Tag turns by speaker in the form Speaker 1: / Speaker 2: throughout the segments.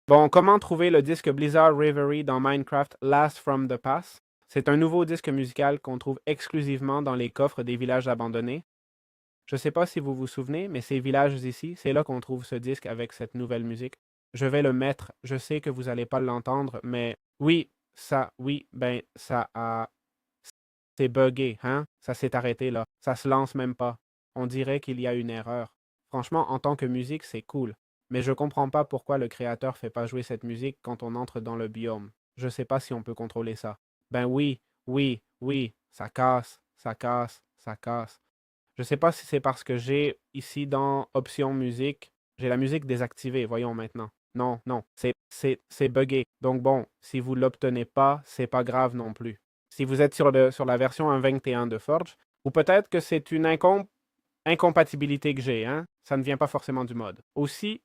Speaker 1: Bon, comment trouver le disque Blizzard Reverie dans Minecraft Last from the Past? C'est un nouveau disque musical qu'on trouve exclusivement dans les coffres des villages abandonnés. Je sais pas si vous vous souvenez, mais ces villages ici, c'est là qu'on trouve ce disque avec cette nouvelle musique. Je vais le mettre, je sais que vous allez pas l'entendre, mais oui, ben, c'est buggé, hein? Ça s'est arrêté là. Ça se lance même pas. On dirait qu'il y a une erreur. Franchement, en tant que musique, c'est cool. Mais je comprends pas pourquoi le créateur fait pas jouer cette musique quand on entre dans le biome. Je sais pas si on peut contrôler ça. Ben oui, ça casse, ça casse, ça casse. Je sais pas si c'est parce que j'ai ici dans Options musique, j'ai la musique désactivée, voyons maintenant. Non, non, c'est buggé. Donc bon, si vous l'obtenez pas, c'est pas grave non plus. Si vous êtes sur la version 1.21 de Forge, ou peut-être que c'est une incompatibilité que j'ai, hein? Ça ne vient pas forcément du mode. Aussi,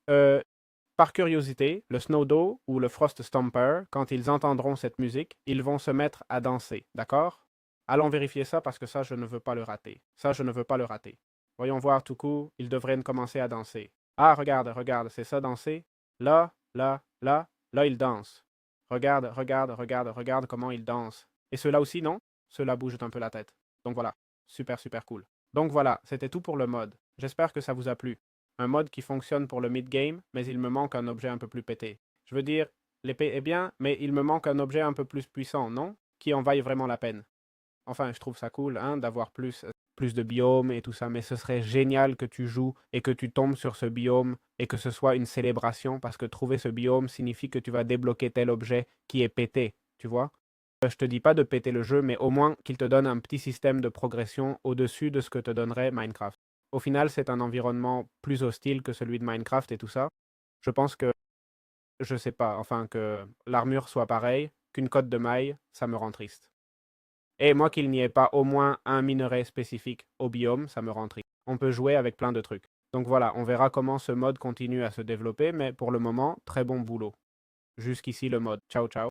Speaker 1: par curiosité, le Snowdo ou le Frost Stomper, quand ils entendront cette musique, ils vont se mettre à danser, d'accord? Allons vérifier ça parce que ça, je ne veux pas le rater. Ça, je ne veux pas le rater. Voyons voir tout coup, ils devraient commencer à danser. Ah, regarde, c'est ça danser? Là, ils dansent. Regarde comment ils dansent. Et ceux-là aussi, non? Ceux-là bougent un peu la tête. Donc voilà, super cool. Donc voilà, c'était tout pour le mode. J'espère que ça vous a plu. Un mode qui fonctionne pour le mid-game, mais il me manque un objet un peu plus pété. Je veux dire, l'épée est bien, mais il me manque un objet un peu plus puissant, non? Qui en vaille vraiment la peine. Enfin, je trouve ça cool, hein, d'avoir plus de biomes et tout ça, mais ce serait génial que tu joues et que tu tombes sur ce biome et que ce soit une célébration parce que trouver ce biome signifie que tu vas débloquer tel objet qui est pété, tu vois? Je te dis pas de péter le jeu, mais au moins qu'il te donne un petit système de progression au-dessus de ce que te donnerait Minecraft. Au final, c'est un environnement plus hostile que celui de Minecraft et tout ça. Je pense que, je sais pas, enfin que l'armure soit pareille, qu'une cotte de maille, ça me rend triste. Et moi, qu'il n'y ait pas au moins un minerai spécifique au biome, ça me rend triste. On peut jouer avec plein de trucs. Donc voilà, on verra comment ce mode continue à se développer, mais pour le moment, très bon boulot. Jusqu'ici le mode. Ciao, ciao.